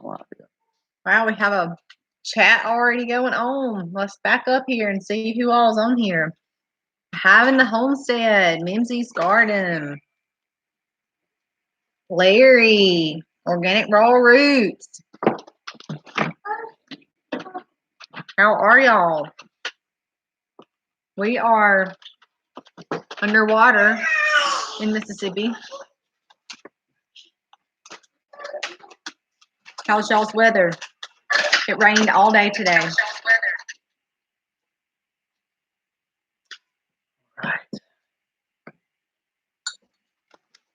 a while ago. Wow, we have a chat already going on. Let's back up here and see who all's on here. Having the homestead, Mimsy's garden, Larry, organic raw roots. How are y'all? We are underwater in Mississippi. How's y'all's weather? It rained all day today. Right.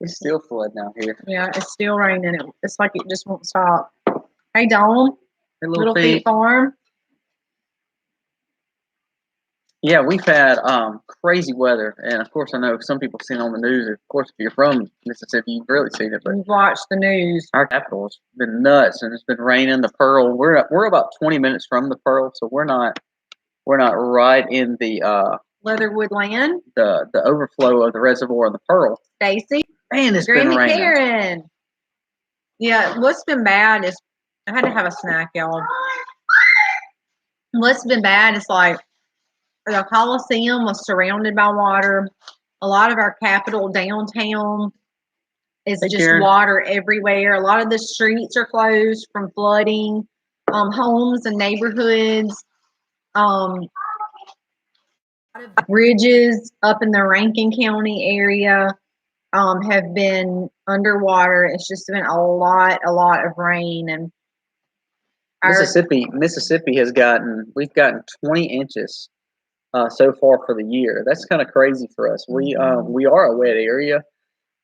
It's still flooding out here. Yeah, it's still raining. It's like it just won't stop. Hey, Dawn. Hey, Little Feet Farm. Yeah, we've had crazy weather, and of course, I know some people seen it on the news. Of course, if you're from Mississippi, you've really seen it. But We've watched the news. our capital's been nuts, and it's been raining. The Pearl, we're about 20 minutes from the Pearl, so we're not right in the Leatherwood land. the overflow of the reservoir of the Pearl. Stacy. Man, it's Granny been raining. Karen. Yeah, what's been bad is I had to have a snack, y'all. What's been bad is like the Coliseum was surrounded by water. A lot of our capital downtown is Hey, just Karen. water everywhere. A lot of the streets are closed from flooding. Homes and neighborhoods. Bridges up in the Rankin County area have been underwater. It's just been a lot of rain, and Mississippi has we've gotten 20 inches so far for the year. That's kind of crazy for us. We are a wet area,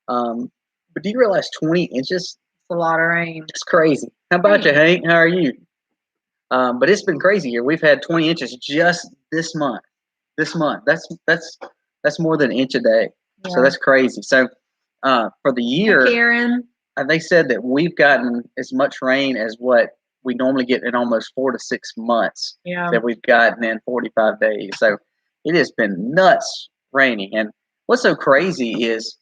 but do you realize 20 inches? It's a lot of rain. It's crazy. How about you, Hank? How are you? But it's been crazy here. We've had 20 inches just this month. That's more than an inch a day. Yeah. So that's crazy. So for the year, hey, Karen, they said that we've gotten as much rain as what we normally get in almost 4 to 6 months. Yeah. That we've gotten in 45 days. So it has been nuts raining. And what's so crazy is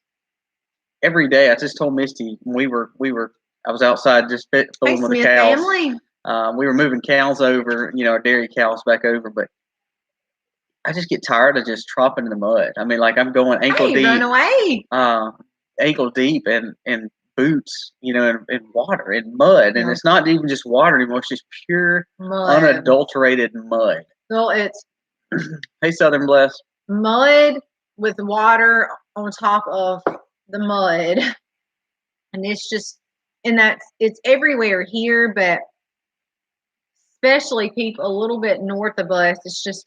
every day, I just told Misty I was outside just fooling with the cows. Family. We were moving cows over, our dairy cows back over, but I just get tired of just tropping in the mud. I mean, like I'm going ankle deep. Run away. Ankle deep in boots, in water, in mud. And it's not even just water anymore. It's just pure, mud. Unadulterated mud. Well, it's hey, Southern Bless. Mud with water on top of the mud. And it's just, it's everywhere here, but especially people a little bit north of us, it's just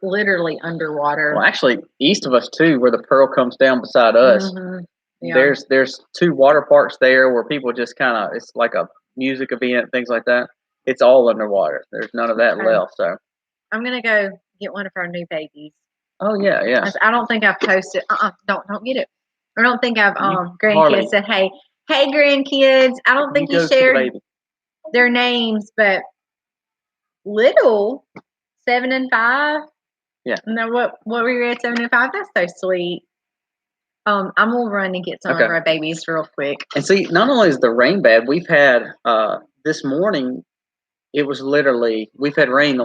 literally underwater. Well, actually, east of us too, where the Pearl comes down beside us. Mm-hmm. Yeah. There's 2 water parks there where people just kind of, it's like a music event, things like that. It's all underwater. There's none of that left. So I'm gonna go get one of our new babies. Oh yeah. I don't think I've posted. Don't get it. I don't think I've grandkids said, hey grandkids. I don't think you shared their names, but Little 7 and 5. Yeah. No, what were you at 7 and 5? That's so sweet. I'm gonna run and get some of our babies real quick. And see, not only is the rain bad, we've had this morning. It was literally we've had rain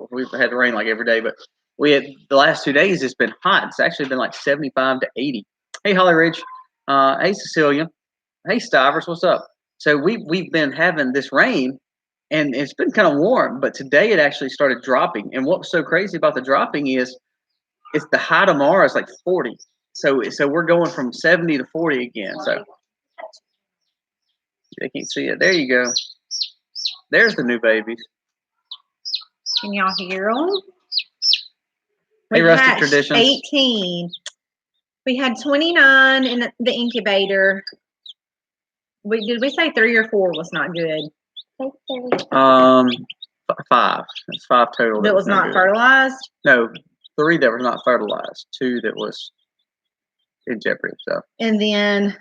we've had rain like every day, but we had the last 2 days. It's been hot. It's actually been like 75 to 80. Hey, Holly Ridge. Hey, Cecilia. Hey, Stivers. What's up? So we've been having this rain. And it's been kind of warm, but today it actually started dropping. And what's so crazy about the dropping is it's the high tomorrow is like 40. So we're going from 70 to 40 again. So they can't see it. There you go. There's the new babies. Can y'all hear them? Hey, Rustic Traditions. 18. We had 29 in the incubator. Did we say 3 or 4 was not good? 5. It's 5 total. That was not fertilized? No, 3 that were not fertilized. 2 that was in jeopardy. So. And then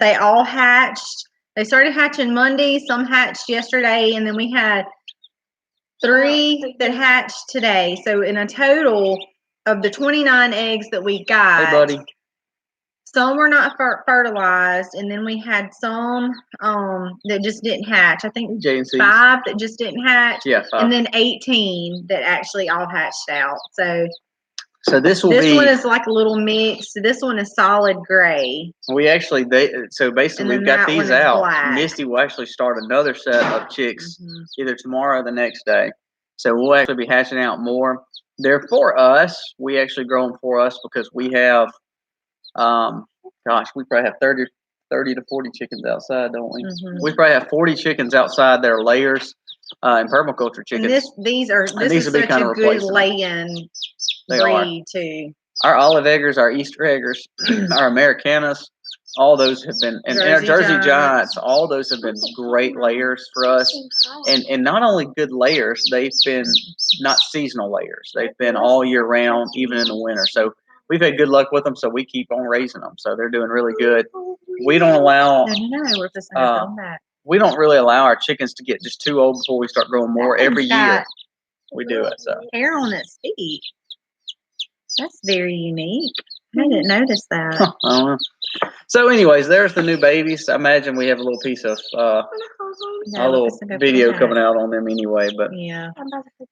they all hatched. They started hatching Monday. Some hatched yesterday, and then we had 3 that hatched today. So in a total of the 29 eggs that we got, hey, buddy. Some were not fertilized, and then we had some that just didn't hatch. I think J&Cs. 5 that just didn't hatch. Yeah, 5. And then 18 that actually all hatched out. So this one is like a little mix. This one is solid gray. We actually so basically we've got these out. Black. Misty will actually start another set of chicks either tomorrow or the next day. So we'll actually be hatching out more. They're for us. We actually grow them for us because we have, we probably have 30 to 40 chickens outside, don't we? We probably have 40 chickens outside that are layers and permaculture chickens. And these are such a good laying breed too. Our olive eggers, our Easter eggers, our Americanas, all those have been, and our Jersey Giants, all those have been great layers for us. And not only good layers, they've been not seasonal layers. They've been all year round, even in the winter. So we've had good luck with them, so we keep on raising them. So they're doing really good. We don't allow, we don't really allow our chickens to get just too old before we start growing more. Every year we do it. So hair on its feet. That's very unique. I didn't notice that. So anyways, there's the new babies. I imagine we have a little piece of a little video coming out on them anyway. But yeah.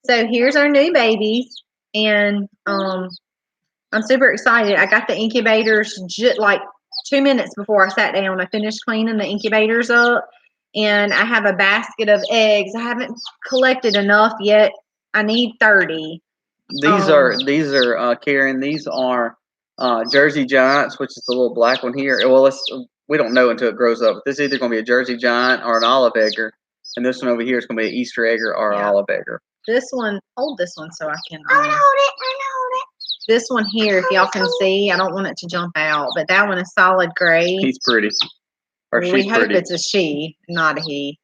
So here's our new babies, and I'm super excited. I got the incubators just like 2 minutes before I sat down. I finished cleaning the incubators up, and I have a basket of eggs. I haven't collected enough yet. I need 30. These are Karen. These are Jersey Giants, which is the little black one here. Well, we don't know until it grows up. This is either going to be a Jersey Giant or an olive egger, and this one over here is going to be an Easter egger or an olive egger. This one, hold this one so I can. I know it. This one here, if y'all can see, I don't want it to jump out, but that one is solid gray. He's pretty. Or we hope it's a she, not a he.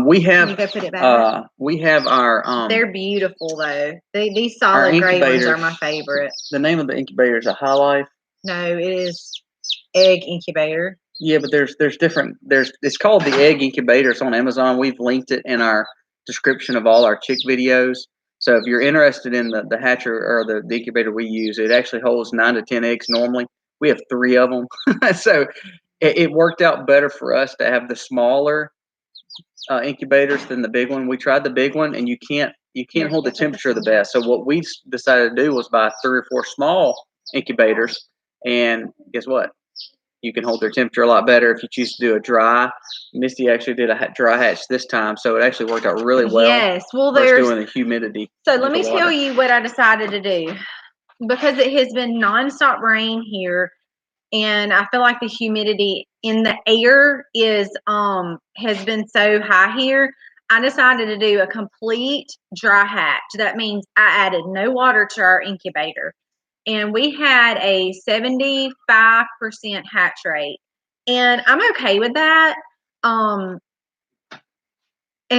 We have. You go put it back. We have our. They're beautiful though. These solid gray ones are my favorite. The name of the incubator is a High Life. No, it is egg incubator. Yeah, but there's different. It's called the egg incubator. It's on Amazon. We've linked it in our description of all our chick videos. So if you're interested in the hatcher or the incubator we use, it actually holds 9 to 10 eggs normally. We have 3 of them, so it worked out better for us to have the smaller incubators than the big one. We tried the big one, and you can't hold the temperature the best. So what we decided to do was buy 3 or 4 small incubators, and guess what? You can hold their temperature a lot better if you choose to do a dry. Misty actually did a dry hatch this time, so it actually worked out really well. Yes, well, there's doing the humidity. So let me tell you what I decided to do, because it has been nonstop rain here, and I feel like the humidity in the air is has been so high here. I decided to do a complete dry hatch. That means I added no water to our incubator. And we had a 75% hatch rate. And I'm okay with that. And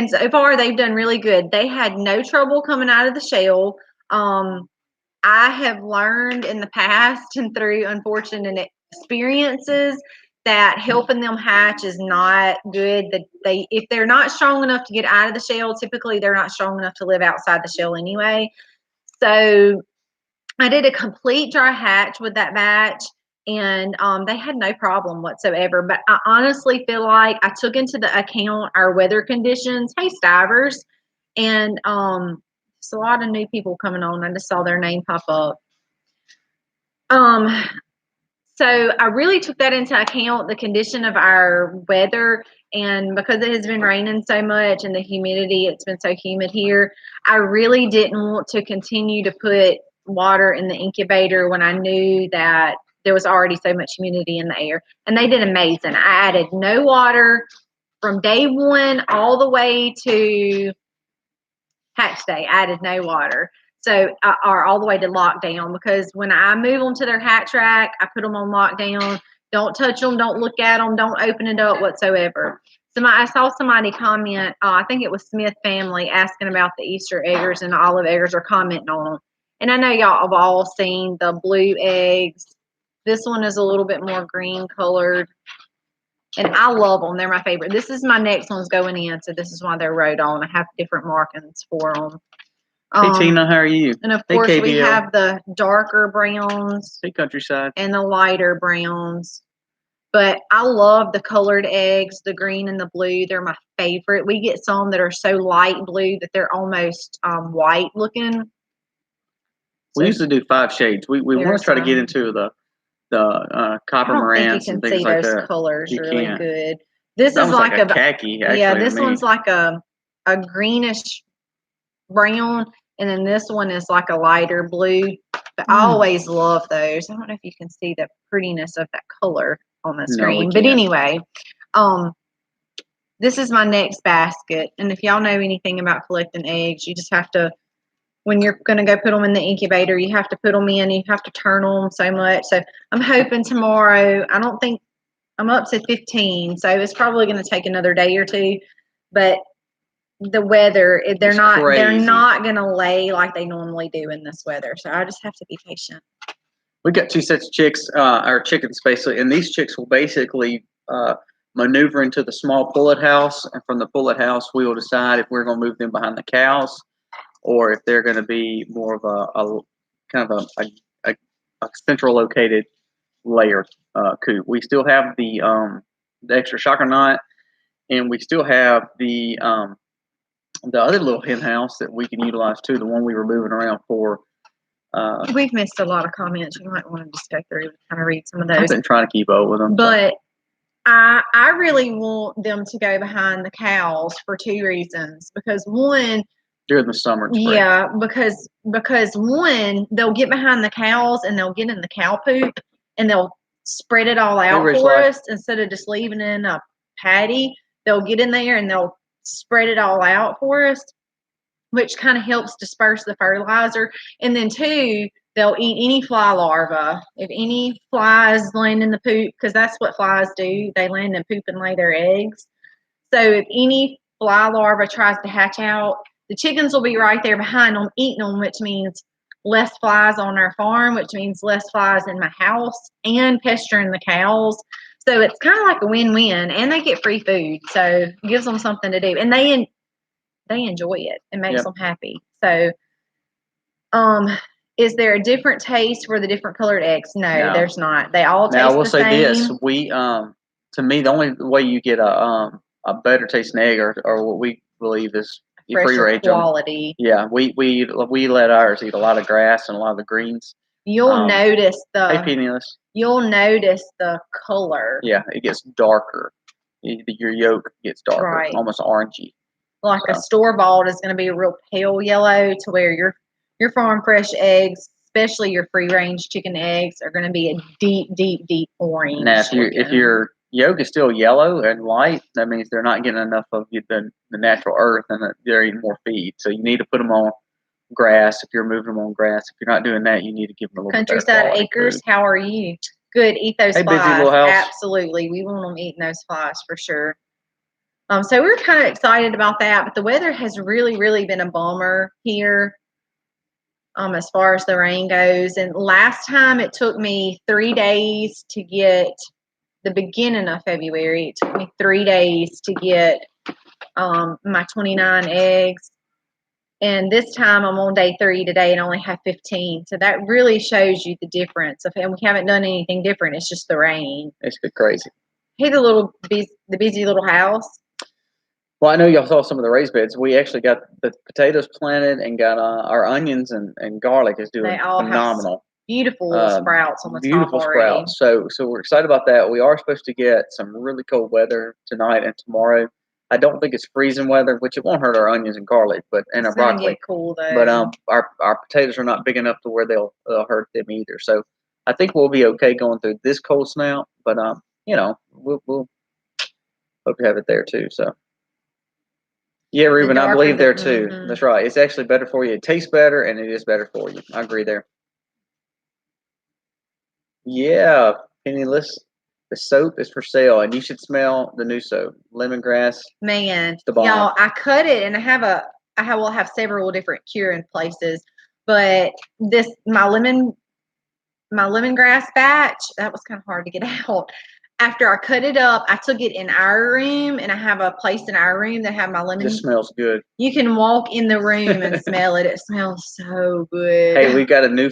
so far, they've done really good. They had no trouble coming out of the shell. I have learned in the past and through unfortunate experiences that helping them hatch is not good. That if they're not strong enough to get out of the shell, typically they're not strong enough to live outside the shell anyway. So I did a complete dry hatch with that batch, and they had no problem whatsoever. But I honestly feel like I took into the account our weather conditions. Hey, Stivers. And it's a lot of new people coming on. I just saw their name pop up. So I really took that into account, the condition of our weather. And because it has been raining so much and the humidity, it's been so humid here, I really didn't want to continue to put water in the incubator when I knew that there was already so much humidity in the air. And they did amazing. I added no water from day one all the way to hatch day. I added no water. So, or all the way to lockdown, because when I move them to their hatch rack, I put them on lockdown. Don't touch them. Don't look at them. Don't open it up whatsoever. I saw somebody comment, I think it was Smith Family, asking about the Easter eggers and the olive eggers, or commenting on them. And I know y'all have all seen the blue eggs. This one is a little bit more green colored. And I love them. They're my favorite. This is my next one's going in, so this is why they're wrote on. I have different markings for them. Hey Tina, how are you? And of Hey course, we KBL. have the darker browns Hey Countryside. and the lighter browns. But I love the colored eggs, the green and the blue. They're my favorite. We get some that are so light blue that they're almost white looking. We So used to do 5 shades. We want to there's try to get some. into the I copper don't think you marantz can and things see like those that. colors You really can't. good. This That is was like like a khaki yeah, actually to this me. one's like a greenish brown, and then this one is like a lighter blue. But I always love those. I don't know if you can see the prettiness of that color on the No, we screen. But can't. anyway, this is my next basket. And if y'all know anything about collecting eggs, you just have to, when you're going to go put them in the incubator, you have to put them in, you have to turn them so much. So I'm hoping tomorrow, I don't think, I'm up to 15, so it's probably going to take another day or two. But the weather, It's crazy. they're not going to lay like they normally do in this weather. So I just have to be patient. We got 2 sets of chicks, our chickens basically, and these chicks will basically maneuver into the small pullet house, and from the pullet house, we will decide if we're going to move them behind the cows, or if they're going to be more of a kind of a central located layer coop. We still have the extra shocker knot, and we still have the other little hen house that we can utilize too. The one we were moving around for. We've missed a lot of comments. You might want to just go through and kind of read some of I've those. been trying to keep up with them, but I really want them to go behind the cows for 2 reasons. Because one, during the summer and spring. yeah, because one, they'll get behind the cows and they'll get in the cow poop and they'll spread it all out for us instead of just leaving it in a patty. They'll get in there and they'll spread it all out for us, which kind of helps disperse the fertilizer. And then two, they'll eat any fly larva. If any flies land in the poop, because that's what flies do, they land in poop and lay their eggs. So if any fly larva tries to hatch out, the chickens will be right there behind them, eating them, which means less flies on our farm, which means less flies in my house and pestering the cows. So it's kind of like a win-win, and they get free food. So it gives them something to do, and they enjoy it. It makes them happy. So, is there a different taste for the different colored eggs? No, there's not. They all taste the same. Now I will say this: we, to me, the only way you get a better tasting egg, or what we believe is free range quality. Yeah, we let ours eat a lot of grass and a lot of the greens. You'll notice You'll notice the color. Yeah, it gets darker. Your yolk gets darker, almost orangey. Like a store-bought is going to be a real pale yellow, to where your farm fresh eggs, especially your free-range chicken eggs, are going to be a deep, deep, deep orange. Now, if your yolk is still yellow and light, that means they're not getting enough of the natural earth, and they're eating more feed. So you need to put them on grass if you're moving them on grass. If you're not doing that, you need to give them a little Countryside Acres, how are you? Good, eat those flies. Busy little house. Absolutely, we want them eating those flies for sure. So we're kind of excited about that, but the weather has really, really been a bummer here, as far as the rain goes. And last time it took me 3 days to get, the beginning of February, it took me 3 days to get my 29 eggs. And this time I'm on day 3 today and only have 15. So that really shows you the difference. And we haven't done anything different. It's just the rain. It's been crazy. Hey, the busy little house. Well, I know y'all saw some of the raised beds. We actually got the potatoes planted and got our onions and garlic is doing phenomenal. Beautiful sprouts on the top already. Beautiful sprouts. So we're excited about that. We are supposed to get some really cold weather tonight and tomorrow. I don't think it's freezing weather, which it won't hurt our onions and garlic, and our broccoli. Get cool though. But our potatoes are not big enough to where they'll hurt them either. So I think we'll be okay going through this cold snap. But we'll hope to have it there too. So. Yeah, Ruben, I believe there too. Mm-hmm. That's right. It's actually better for you. It tastes better, and it is better for you. I agree there. Yeah, Penniless. The soap is for sale, and you should smell the new soap. Lemongrass. Man, y'all, I cut it, and I will have several different curing places, but my lemongrass batch, that was kind of hard to get out. after I cut it up, I took it in our room, and I have a place in our room that have my lemon. This smells good. You can walk in the room and smell it. It smells so good. Hey, we got a new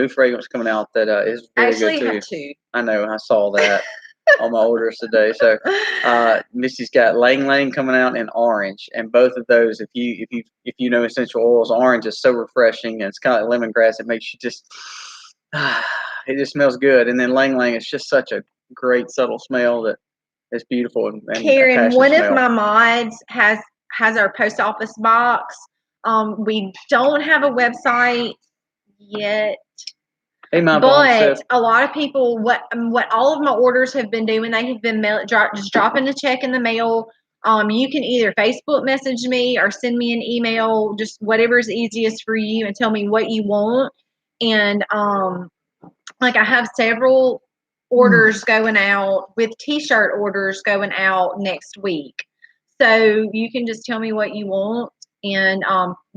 fragrance coming out that is very Actually, good too. I have two. I know. I saw that on my orders today. So, Missy's got Lang Lang coming out in orange, and both of those, if you know essential oils, orange is so refreshing, and it's kind of like lemongrass. It makes you just, it just smells good. And then Lang Lang is just such a great subtle smell that is beautiful and Karen, one smell. of my mods has our post office box. We don't have a website yet. Hey, my but a lot of people, what all of my orders have been doing, they have been just dropping a check in the mail. You can either Facebook message me or send me an email, just whatever is easiest for you, and tell me what you want. And like I have several orders going out, with t-shirt orders going out next week. So you can just tell me what you want and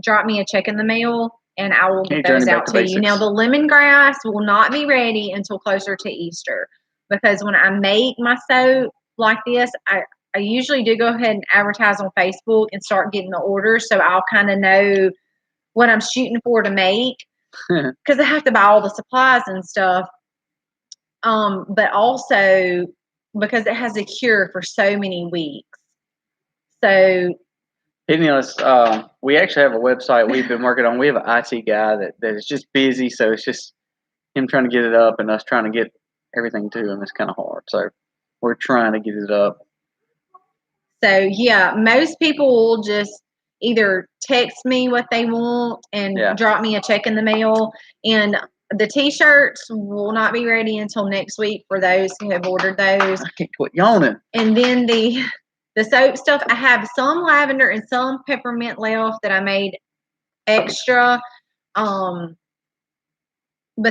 drop me a check in the mail, and I will get those out to you. Now, the lemongrass will not be ready until closer to Easter, because when I make my soap like this, I usually do go ahead and advertise on Facebook and start getting the orders, so I'll kind of know what I'm shooting for to make, because I have to buy all the supplies and stuff. But also because it has a cure for so many weeks. So, we actually have a website we've been working on. We have an IT guy that is just busy, so it's just him trying to get it up and us trying to get everything to him. It's kind of hard. So we're trying to get it up. So yeah, most people will just either text me what they want and drop me a check in the mail. And the t-shirts will not be ready until next week for those who have ordered those. I can't quit yawning. And then the soap stuff, I have some lavender and some peppermint left that I made extra. But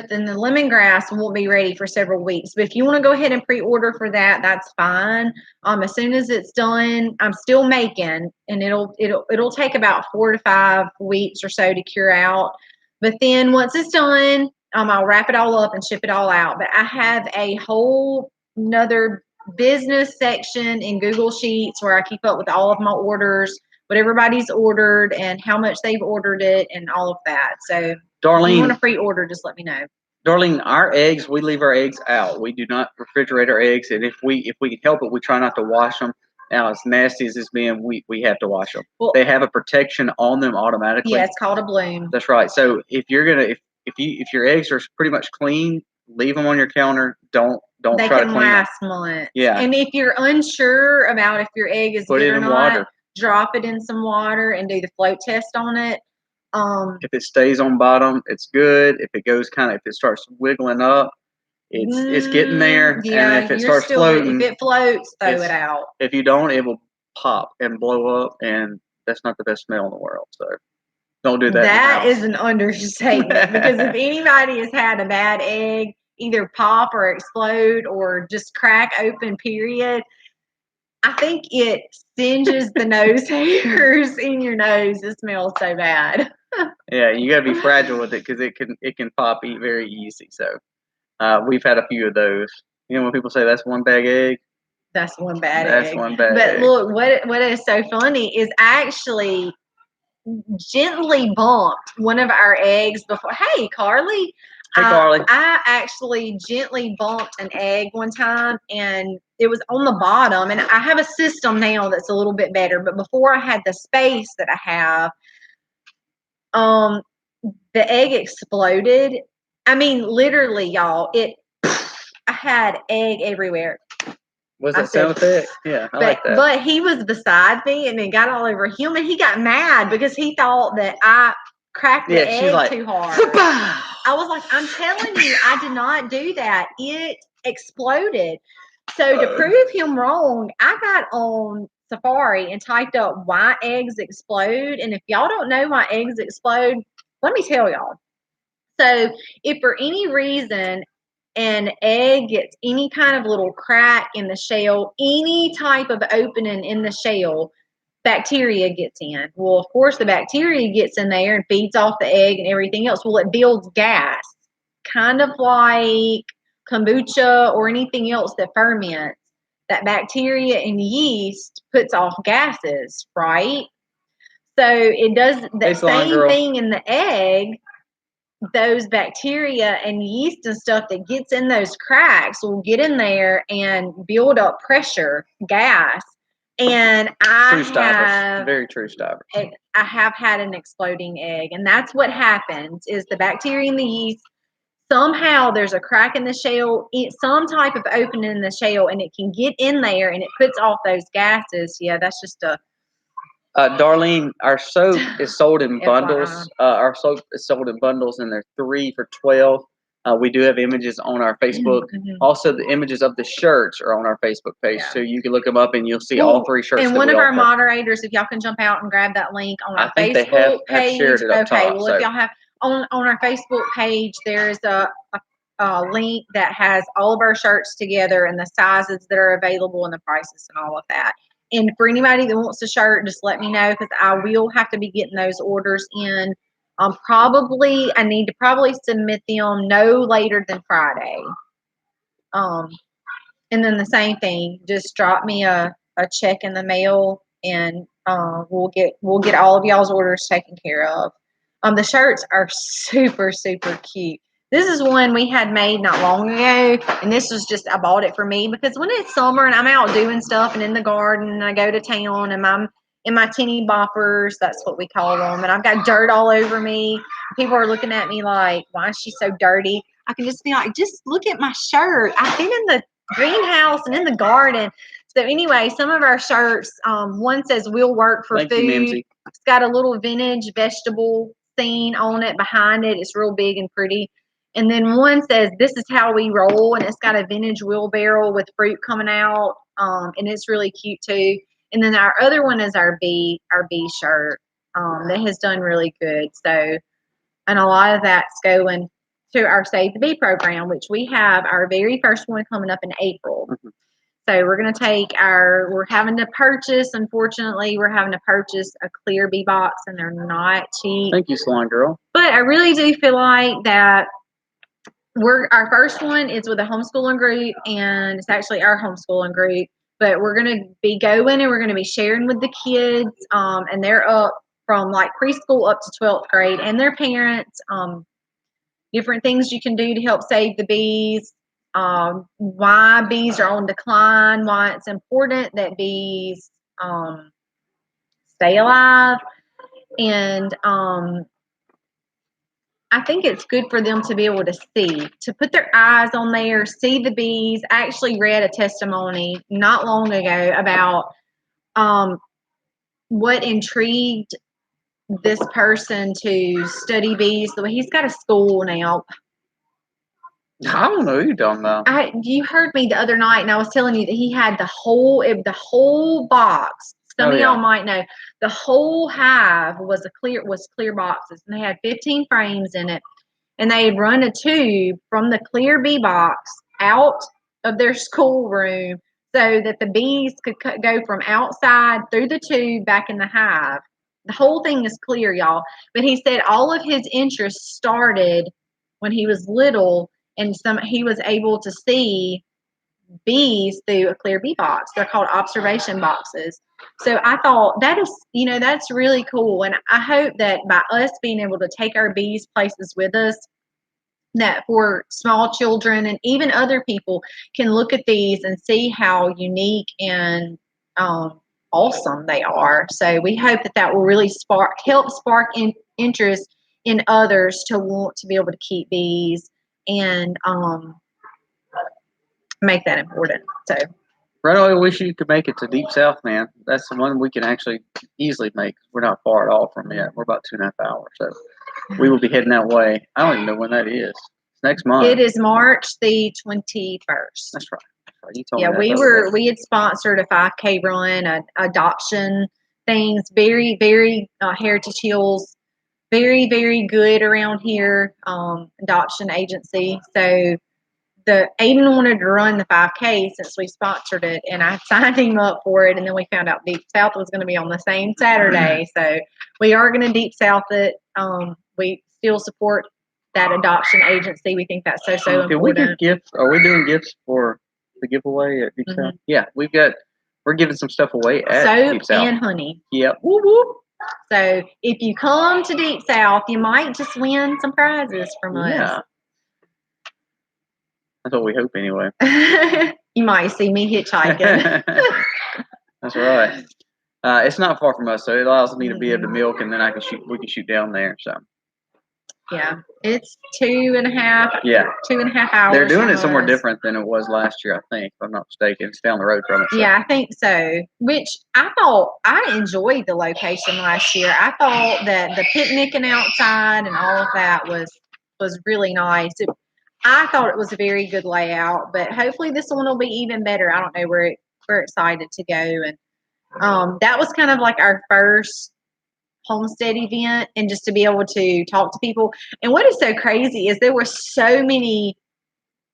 then the lemongrass won't be ready for several weeks. But if you want to go ahead and pre-order for that, that's fine. As soon as it's done, I'm still making, and it'll take about 4 to 5 weeks or so to cure out. But then once it's done, I'll wrap it all up and ship it all out. But I have a whole another business section in Google Sheets where I keep up with all of my orders, what everybody's ordered, and how much they've ordered it, and all of that. So, Darlene, if you want to pre-order, just let me know. Darlene, our eggs, we leave our eggs out. We do not refrigerate our eggs, and if we can help it, we try not to wash them. Now, as nasty as it's been, we have to wash them. Well, they have a protection on them automatically. Yeah, it's called a bloom. That's right. So if you're gonna if your eggs are pretty much clean, leave them on your counter. Don't try to clean them. They can last months. Yeah. And if you're unsure about if your egg is good or not, water. Drop it in some water and do the float test on it. If it stays on bottom, it's good. If it starts wiggling up, it's getting there. Yeah, and if it starts floating, if it floats, throw it out. If you don't, it will pop and blow up, and that's not the best smell in the world. So don't do that. That is an understatement, because if anybody has had a bad egg either pop or explode or just crack open, period, I think it singes the nose hairs in your nose. It smells so bad. Yeah, you got to be fragile with it, because it can pop very easy. So we've had a few of those. You know, when people say that's one bad egg. That's one bad egg. That's one bad but egg. Look, what is so funny is I actually gently bumped one of our eggs before. Hey, Carly. Hey, Carly. I actually gently bumped an egg one time, and it was on the bottom. And I have a system now that's a little bit better. But before I had the space that I have, the egg exploded. I mean, literally, y'all. I had egg everywhere. Was that sound effect? Yeah, I like that. But he was beside me, and it got all over him, and he got mad because he thought that I cracked the egg too hard. I was like, I'm telling you, I did not do that. It exploded. So to prove him wrong, I got on Safari and typed up why eggs explode. And if y'all don't know why eggs explode, let me tell y'all. So if for any reason an egg gets any kind of little crack in the shell, any type of opening in the shell, bacteria gets in. Well, of course, the bacteria gets in there and feeds off the egg and everything else. Well, it builds gas, kind of like kombucha or anything else that ferments. that bacteria and yeast puts off gases, right? So it does the same thing in the egg. Those bacteria and yeast and stuff that gets in those cracks will get in there and build up pressure, gas. And very true stoppers. I have had an exploding egg, and that's what happens is the bacteria and the yeast, somehow there's a crack in the shell, some type of opening in the shell, and it can get in there and it puts off those gases. Yeah, that's just a Darlene, our soap is sold in bundles. Our soap is sold in bundles, and they're 3 for $12. We do have images on our Facebook. Also, the images of the shirts are on our Facebook page, so you can look them up and you'll see all 3 shirts. And one of our moderators, if y'all can jump out and grab that link on our Facebook page. Shared it up top, well, if y'all have on our Facebook page, there's a link that has all of our shirts together and the sizes that are available and the prices and all of that. And for anybody that wants a shirt, just let me know because I will have to be getting those orders in. I need to probably submit them no later than Friday. And then the same thing, just drop me a check in the mail, and we'll get all of y'all's orders taken care of. The shirts are super, super cute. This is one we had made not long ago, and this was just, I bought it for me because when it's summer and I'm out doing stuff and in the garden and I go to town and I'm in my tinny boppers, that's what we call them, and I've got dirt all over me. People are looking at me like, why is she so dirty? I can just be like, just look at my shirt. I've been in the greenhouse and in the garden. So anyway, some of our shirts, one says we'll work for food. It's got a little vintage vegetable scene on it behind it. It's real big and pretty. And then one says, this is how we roll, and it's got a vintage wheelbarrow with fruit coming out, and it's really cute too. And then our other one is our bee shirt that has done really good. So, and a lot of that's going to our Save the Bee program, which we have our very first one coming up in April. Mm-hmm. So we're having to purchase, unfortunately, a clear bee box, and they're not cheap. Thank you, Salon Girl. But I really do feel like that our first one is with a homeschooling group, and it's actually our homeschooling group, but we're going to be going and we're going to be sharing with the kids, and they're up from like preschool up to 12th grade, and their parents, different things you can do to help save the bees, why bees are on decline, why it's important that bees stay alive, and I think it's good for them to be able to put their eyes on there, see the bees. I actually read a testimony not long ago about what intrigued this person to study bees. The way he's got a school now. I don't know who you're talking about. You heard me the other night, and I was telling you that he had the whole box. Some of y'all might know the whole hive was clear boxes, and they had 15 frames in it, and they had run a tube from the clear bee box out of their schoolroom so that the bees could go from outside through the tube back in the hive. The whole thing is clear, y'all. But he said all of his interest started when he was little, and he was able to see bees through a clear bee box. They're called observation boxes. So I thought that is, that's really cool. And I hope that by us being able to take our bees places with us, that for small children and even other people can look at these and see how unique and awesome they are. So we hope that will really help spark interest in others to want to be able to keep bees and make that important. So, Right, I wish you could make it to Deep South, man. That's the one we can actually easily make. We're not far at all from it. We're about 2.5 hours, so we will be heading that way. I don't even know when that is. It's next month. It is March the 21st. That's right. You told me we had sponsored a 5K run, adoption things, very, very Heritage Hills, very, very good around here, adoption agency. So Aiden wanted to run the 5K since we sponsored it, and I signed him up for it, and then we found out Deep South was going to be on the same Saturday. So we are going to Deep South it. We still support that adoption agency. We think that's so important. We give gifts? Are we doing gifts for the giveaway at Deep South? Yeah, we're giving some stuff away at Soap Deep South. and honey. Yep. Woo woo. So if you come to Deep South, you might just win some prizes from Yeah. us. That's what we hope anyway. You might see me hitchhiking. That's right. It's not far from us, so it allows me to be able to milk, and then we can shoot down there. So yeah, it's 2.5. yeah, 2.5 hours. They're doing it somewhere us. different than it was last year, I think, if I'm not mistaken. It's down the road from it. So. Yeah, I think so. Which I thought I enjoyed the location last year. I thought that the picnicking outside and all of that was really nice. I thought it was a very good layout, but hopefully this one will be even better. I don't know. We're excited to go, and that was kind of like our first homestead event, and just to be able to talk to people. And what is so crazy is there were so many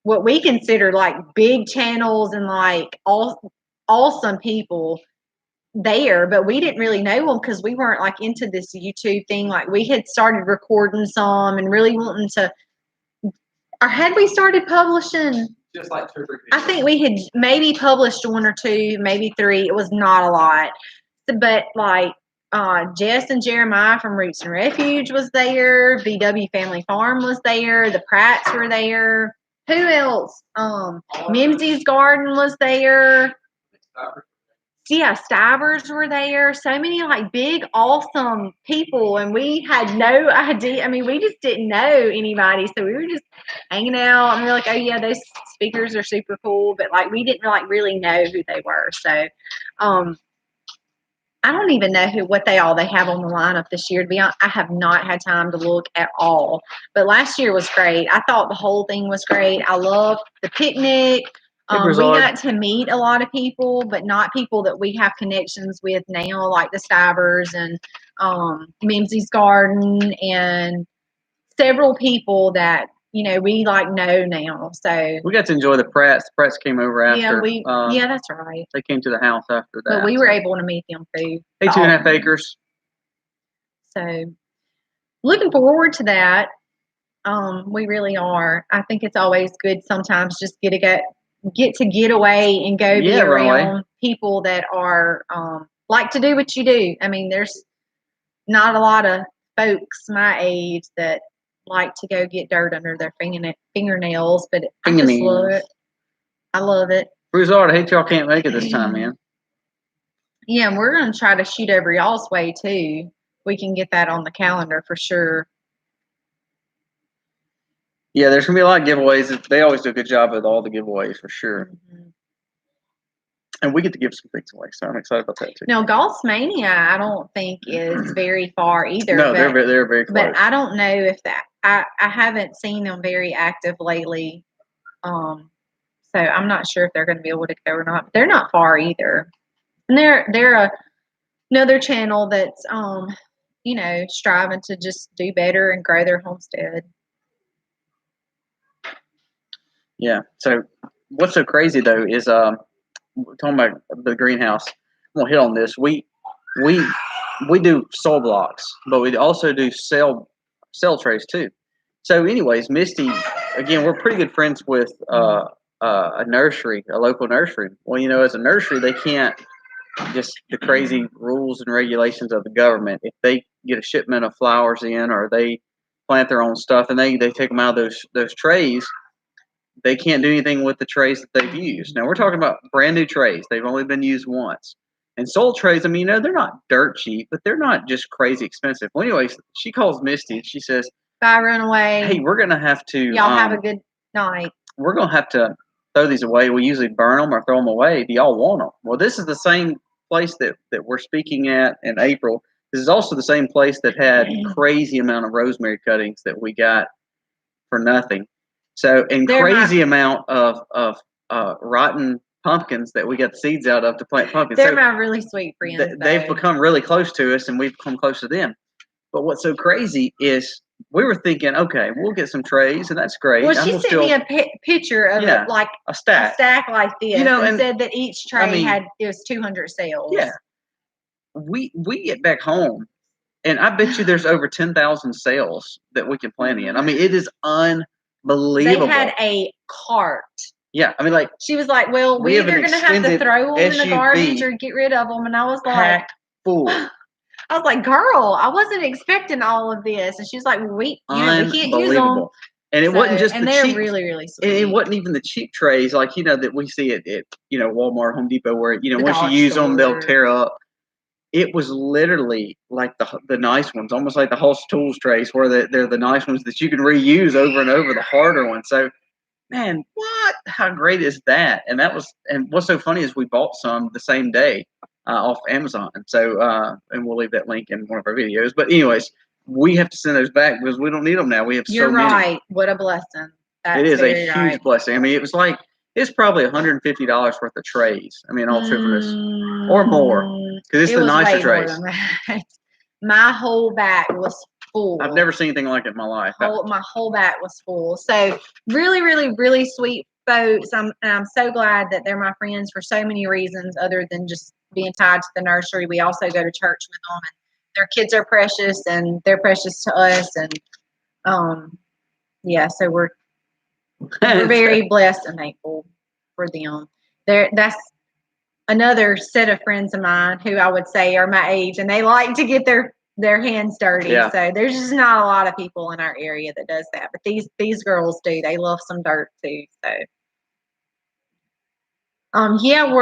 what we consider like big channels and like awesome people there, but we didn't really know them because we weren't like into this YouTube thing. Like we had started recording some and really wanting to, or had we started publishing? Just like 2 or 3 I think we had maybe published 1 or 2, maybe 3. It was not a lot, but like Jess and Jeremiah from Roots and Refuge was there. VW Family Farm was there. The Pratts were there. Who else? Mimsy's Garden was there. Yeah, Stivers were there. So many like big, awesome people, and we had no idea. I mean, we just didn't know anybody, so we were just hanging out, and we are like, "Oh yeah, those speakers are super cool," but like we didn't like really know who they were. So, I don't even know what they have on the lineup this year. To be honest, I have not had time to look at all. But last year was great. I thought the whole thing was great. I loved the picnic. We got to meet a lot of people, but not people that we have connections with now, like the Stivers and Mimsy's Garden and several people that we like know now. So we got to enjoy the Pratts. The Pratts came over after. Yeah, that's right. They came to the house after that. But we were able to meet them too. Hey, 2.5 acres. So looking forward to that. We really are. I think it's always good sometimes just get away and go be around people that are like to do what you do. I mean, there's not a lot of folks my age that like to go get dirt under their fingernails, but I just love it. I love it. Broussard, I hate y'all can't make it this time, man. Yeah, and we're going to try to shoot over y'all's way too. We can get that on the calendar for sure. Yeah, there's going to be a lot of giveaways. They always do a good job with all the giveaways for sure. Mm-hmm. And we get to give some things away, so I'm excited about that too. Now, Golf Mania, I don't think is very far either. No, they're very close. But I don't know if that. I haven't seen them very active lately, so I'm not sure if they're going to be able to go or not. But they're not far either, and they're another channel that's striving to just do better and grow their homestead. Yeah. So what's so crazy though is talking about the greenhouse. I'm gonna hit on this. We do soil blocks, but we also do cell trays too. So, anyways, Misty, again, we're pretty good friends with a nursery, a local nursery. Well, as a nursery, they can't just the crazy rules and regulations of the government. If they get a shipment of flowers in, or they plant their own stuff, and they take them out of those trays. They can't do anything with the trays that they've used. Now, we're talking about brand new trays. They've only been used once. And soil trays, I mean, they're not dirt cheap, but they're not just crazy expensive. Well, anyways, she calls Misty and she says, "Bye, run away. Hey, we're going to have to. Y'all have a good night. We're going to have to throw these away. We usually burn them or throw them away. Do y'all want them?" Well, this is the same place that we're speaking at in April. This is also the same place that had crazy amount of rosemary cuttings that we got for nothing. So, crazy amount of rotten pumpkins that we got the seeds out of to plant pumpkins. They're my really sweet friends. They've become really close to us, and we've become close to them. But what's so crazy is we were thinking, okay, we'll get some trays, and that's great. Well, she sent me a picture of it, like a stack like this, and said that each tray it was 200 sales. Yeah, we get back home, and I bet you there's over 10,000 sales that we can plant in. I mean, it is unbelievable. They had a cart Yeah, I mean, like she was like, "Well, we we're have an either gonna have to extended throw them in the garbage SUV or get rid of them." And I was like, packed full, I was like, "Girl, I wasn't expecting all of this." And she's like, "We, we can't use them." unbelievable. And it So, wasn't just and the they're cheap. really, really And it sweet. wasn't even the cheap trays, like that we see at Walmart, Home Depot, where The once you dollar use them, they'll store. tear up. It was literally like the nice ones, almost like the Hoss Tools trays, where they're the nice ones that you can reuse over and over, the harder ones. So, man, what? How great is that? And what's so funny is we bought some the same day off Amazon. And so, and we'll leave that link in one of our videos. But anyways, we have to send those back because we don't need them now. We have You're so many. right. What a blessing. That's It is a very huge right. blessing. I mean, it's probably $150 worth of trays. I mean, all truthfulness, or more, because it's It the was nicer way more trays. than that. My whole back was full. I've never seen anything like it in my life. My whole back was full. So really, really, really sweet folks. I'm so glad that they're my friends for so many reasons other than just being tied to the nursery. We also go to church with them, and their kids are precious, and they're precious to us. And yeah, so we're very blessed and thankful for them. That's another set of friends of mine who I would say are my age, and they like to get their hands dirty. Yeah. So there's just not a lot of people in our area that does that, but these girls do. They love some dirt too. So yeah,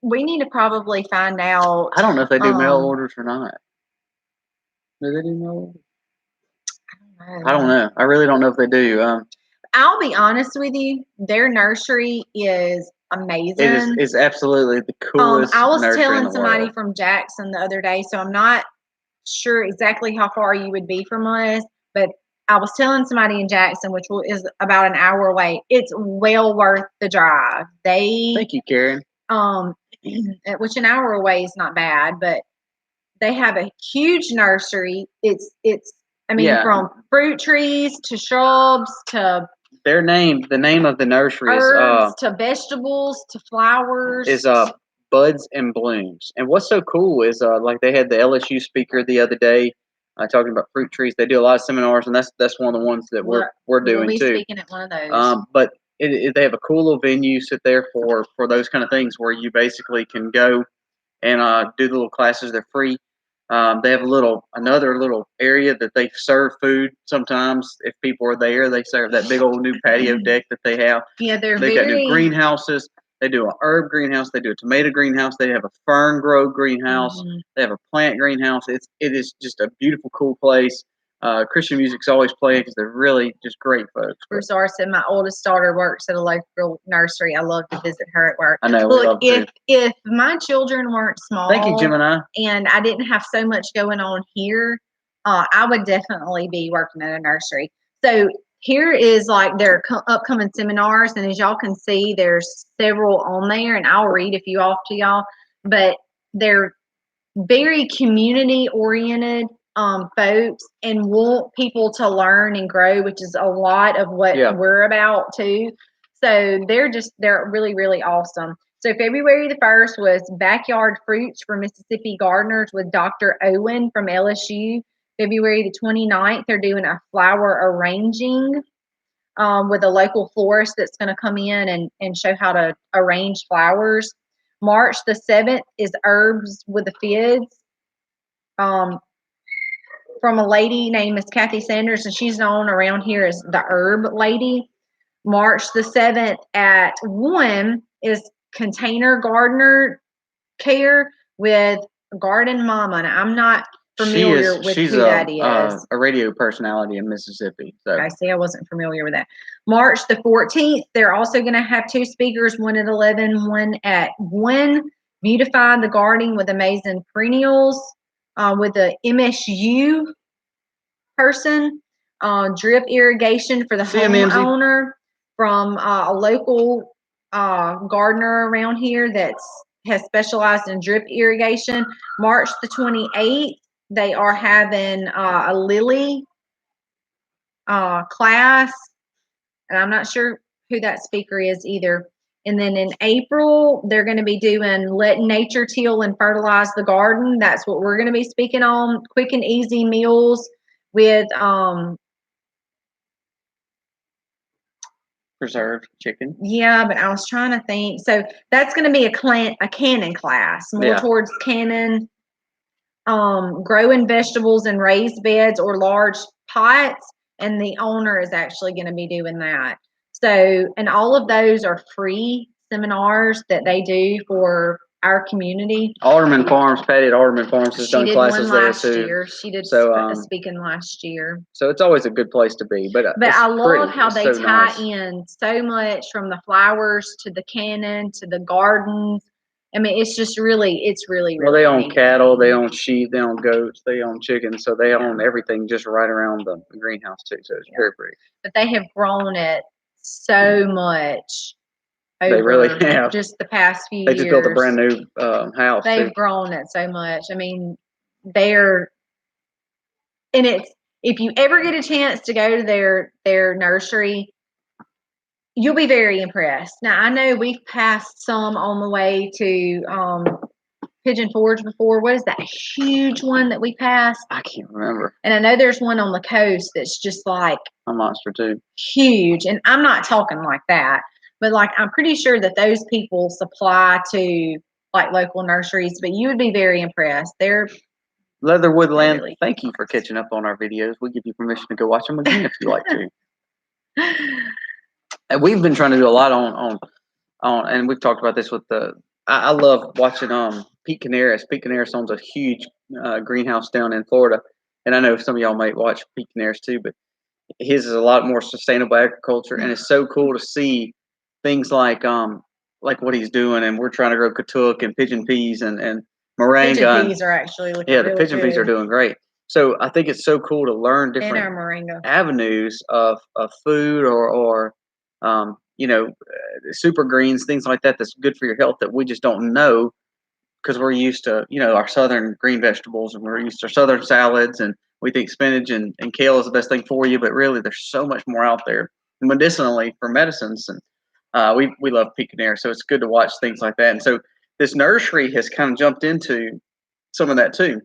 we need to probably find out. I don't know if they do mail orders or not. Do they do mail orders? I don't know. I really don't know if they do. I'll be honest with you, their nursery is amazing. It's absolutely the coolest. I was nursery in telling the somebody world. from Jackson the other day, so I'm not sure exactly how far you would be from us, but I was telling somebody in Jackson, which is about an hour away. It's well worth the drive. Thank you, Karen. Which an hour away is not bad, but they have a huge nursery. It's I mean, from fruit trees to shrubs to the name of the nursery herbs to vegetables to flowers is Buds and Blooms. And what's so cool is like they had the LSU speaker the other day talking about fruit trees. They do a lot of seminars, and that's one of the ones that we're doing we'll be too. speaking at one of those. But they have a cool little venue sit there for those kind of things where you basically can go and do the little classes. They're free. They have another little area that they serve food. Sometimes, if people are there, they serve that big old new patio deck that they have. Yeah, they've got new greenhouses. They do an herb greenhouse. They do a tomato greenhouse. They have a fern grow greenhouse. Mm-hmm. They have a plant greenhouse. It is just a beautiful, cool place. Christian music's always playing because they're really just great folks. Bruce R said my oldest daughter works at a local nursery. I love to visit her at work. I know. Look, if my children weren't small, thank you, Gemini, and I didn't have so much going on here, I would definitely be working at a nursery. So here is like their upcoming seminars, and as y'all can see, there's several on there, and I'll read a few off to y'all. But they're very community oriented folks and want people to learn and grow, which is a lot of what we're about too. So they're really, really awesome. So February the 1st was Backyard Fruits for Mississippi Gardeners with Dr. Owen from LSU. February the 29th, they're doing a flower arranging with a local florist that's going to come in and show how to arrange flowers. March the 7th is Herbs with the Fids from a lady named Miss Kathy Sanders, and she's known around here as the Herb Lady. March the 7th at 1 is Container Gardener Care with Garden Mama. And I'm not familiar with who that is. A radio personality in Mississippi. So. I see. I wasn't familiar with that. March the 14th, they're also going to have 2 speakers, one at 11, one at 1. Beautify the gardening with amazing perennials with the MSU person. Drip irrigation for the homeowner from a local gardener around here has specialized in drip irrigation. March the 28th, they are having a lily class, and I'm not sure who that speaker is either. And then in April, they're going to be doing letting nature till and fertilize the garden. That's what we're going to be speaking on. Quick and easy meals with preserved chicken. Yeah, but I was trying to think. So that's going to be a cannon class, more towards cannon, growing vegetables in raised beds or large pots, and the owner is actually going to be doing that. So, and all of those are free seminars that they do for our community. Alderman Farms, Patty at Alderman Farms has done classes there too. Year. She did speaking last year. So it's always a good place to be. But I love how they tie in so much, from the flowers to the cannon to the gardens. I mean, it's just it's really. Well, they own cattle, they own sheep, they own goats, they own chickens, so they own everything just right around the greenhouse too. So it's very pretty. But they have grown it so much. They really have. Just the past few years. They just built a brand new house. They've grown it so much. I mean, and if you ever get a chance to go to their nursery, you'll be very impressed. Now, I know we've passed some on the way to Pigeon Forge before. What is that huge one that we passed? I can't remember. And I know there's one on the coast that's just like a monster too. Huge. And I'm not talking like that, but like I'm pretty sure that those people supply to like local nurseries, but you would be very impressed. They're Leatherwood Land, really thank you for catching up on our videos. We give you permission to go watch them again if you like to. And we've been trying to do a lot on and we've talked about this with I love watching Pete Canaris. Pete Canaris owns a huge greenhouse down in Florida, and I know some of y'all might watch Pete Canaris too, but his is a lot more sustainable agriculture, and it's so cool to see things like what he's doing. And we're trying to grow katuk and pigeon peas and moringa. Pigeon peas are actually looking the pigeon peas are doing great. So I think it's so cool to learn different avenues of food or super greens, things like that that's good for your health that we just don't know because we're used to, our southern green vegetables, and we're used to southern salads, and we think spinach and kale is the best thing for you, but really there's so much more out there medicinally for medicines. And we love Pete Canaris, so it's good to watch things like that. And so this nursery has kind of jumped into some of that too.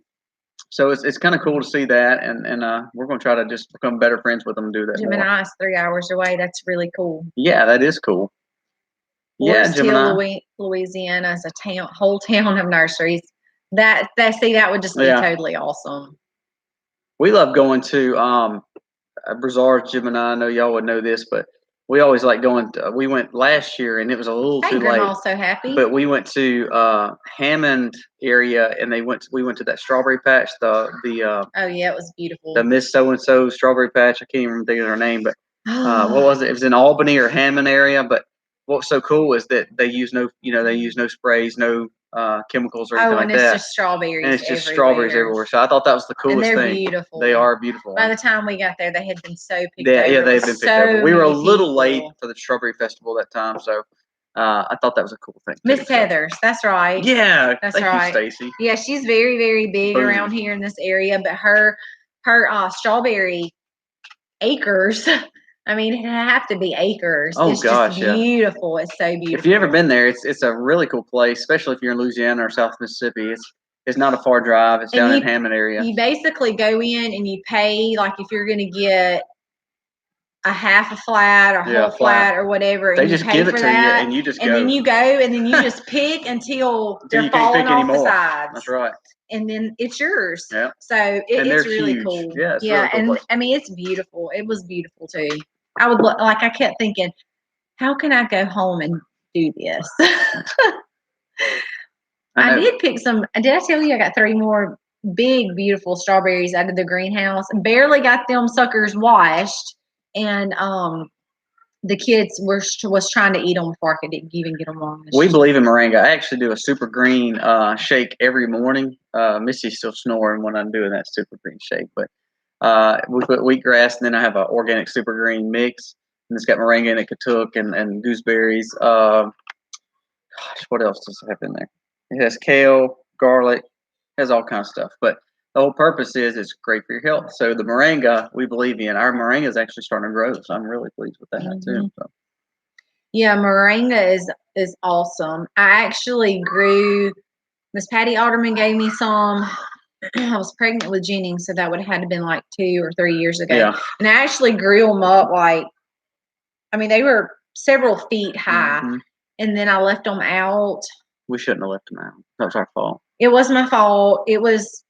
So it's kind of cool to see that, and we're going to try to just become better friends with them and do that. Gemini is 3 hours away. That's really cool. Yeah, that is cool. Gemini. Louisiana is a whole town of nurseries. That would just be totally awesome. We love going to Brazard's Gemini. I know y'all would know this, but we always like going. We went last year, and it was a little too late. Grandma's so happy. But we went to Hammond area, and we went to that strawberry patch. Oh yeah, it was beautiful. The Miss So and So strawberry patch. I can't even think of her name, but what was it? It was in Albany or Hammond area. But what's so cool is that they use no sprays, no chemicals or anything like that. And it's just strawberries. And it's just strawberries everywhere. So I thought that was the coolest thing. And they're beautiful. They are beautiful. By the time we got there, they had been so picked over. Yeah, they had been picked over. We were a little late for the strawberry festival that time, so I thought that was a cool thing. Miss Heather's, that's right. Yeah, that's right. Thank you, Stacy. Yeah, she's very, very big around here in this area, but her strawberry acres. I mean, it have to be acres. Oh, it's gosh, just beautiful. Yeah. It's so beautiful. If you've ever been there, it's a really cool place, especially if you're in Louisiana or South Mississippi. It's not a far drive. It's down in Hammond area. You basically go in and you pay, like if you're going to get a half a flat or whole flat or whatever. They just give it to you and you just go. And then you go and then you just pick until they're falling off the sides. That's right. And then it's yours. Yeah. So it's really cool. Yeah. Really cool place. I mean, it's beautiful. It was beautiful too. I kept thinking, how can I go home and do this? I did pick some. Did I tell you I got 3 more big, beautiful strawberries out of the greenhouse? Barely got them suckers washed, and the kids was trying to eat them before I could even get them on. We believe in moringa. I actually do a super green shake every morning. Missy's still snoring when I'm doing that super green shake, but we put wheatgrass, and then I have an organic super green mix, and it's got moringa in it, katuk, and gooseberries. Gosh, what else does it have in there? It has kale, garlic, has all kinds of stuff. But the whole purpose is it's great for your health. So the moringa, we believe in. Our moringa is actually starting to grow, so I'm really pleased with that too. So. Yeah, moringa is awesome. I actually grew. Miss Patty Alderman gave me some. I was pregnant with Jennings, so that would have had to been like 2 or 3 years ago. Yeah. And I actually grew them up they were several feet high, Mm-hmm. and then I left them out. We shouldn't have left them out. That was our fault. It was my fault. It was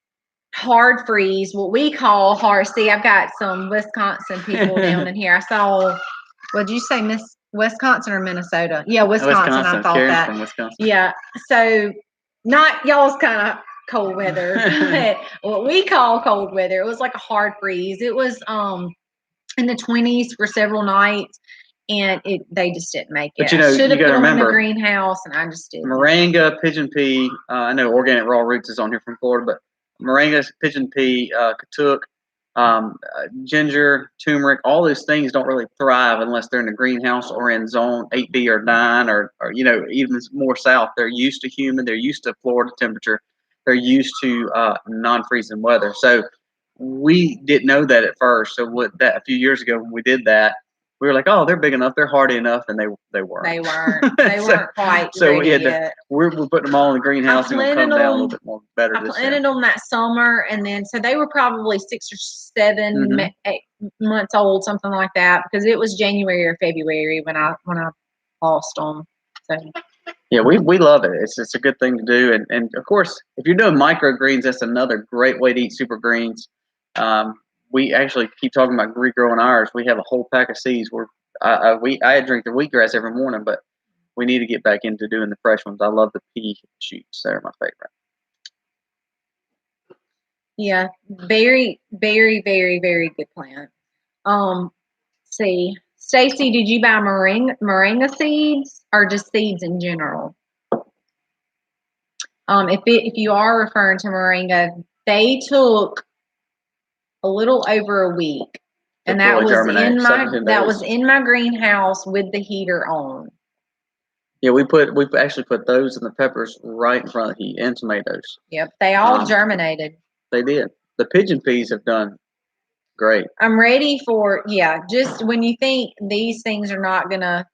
hard freeze, what we call hard. See, I've got some Wisconsin people down in here. I saw, what did you say, Miss Wisconsin or Minnesota? Yeah, Wisconsin. I thought Karen's that. from Wisconsin. Yeah. So not y'all's kind of cold weather, but what we call cold weather. It was like a hard freeze. It was in the 20s for several nights, and they just didn't make it. But you Should have got put to them in the remember, greenhouse, and I just didn't. moringa, pigeon pea. I know Organic Raw Roots is on here from Florida, but moringa, pigeon pea, katuk, ginger, turmeric, all those things don't really thrive unless they're in a greenhouse or in zone 8B or 9 or even more south. They're used to humid. They're used to Florida temperature. They're used to non-freezing weather. So we didn't know that at first. So a few years ago when we did that, we were like, oh, they're big enough, they're hardy enough, and they weren't. They weren't. They weren't quite so ready yet. We're putting them all in the greenhouse and they'll come down a little bit more better. I planted them that summer, and then so they were probably 6 or 7 8 months old, something like that, because it was January or February when I lost them. So yeah, we love it. It's a good thing to do, and of course, if you're doing microgreens, that's another great way to eat super greens. We actually keep talking about regrowing ours. We have a whole pack of seeds. I drink the wheatgrass every morning, but we need to get back into doing the fresh ones. I love the pea shoots. They're my favorite. yeah, very, very, very, very good plant. See, Stacy, did you buy moringa seeds or just seeds in general? If you are referring to moringa, they took a little over a week, and that was in my greenhouse with the heater on. Yeah, we actually put those and the peppers right in front of the heat, and tomatoes. Yep, they all germinated. They did. The pigeon peas have done great. I'm ready for just when you think these things are not gonna,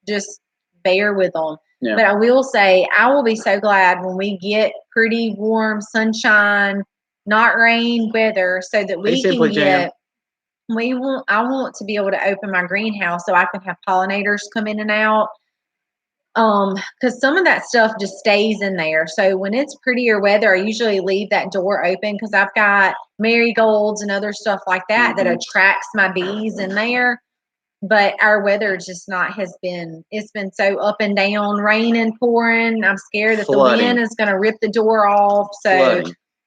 just bear with them. Yeah. But I will say I will be so glad when we get pretty warm sunshine, not rain weather, so that we can get. I want to be able to open my greenhouse so I can have pollinators come in and out. Because some of that stuff just stays in there. So when it's prettier weather, I usually leave that door open because I've got marigolds and other stuff like that that attracts my bees in there. But our weather just it's been so up and down, raining, pouring. I'm scared that the wind is going to rip the door off. So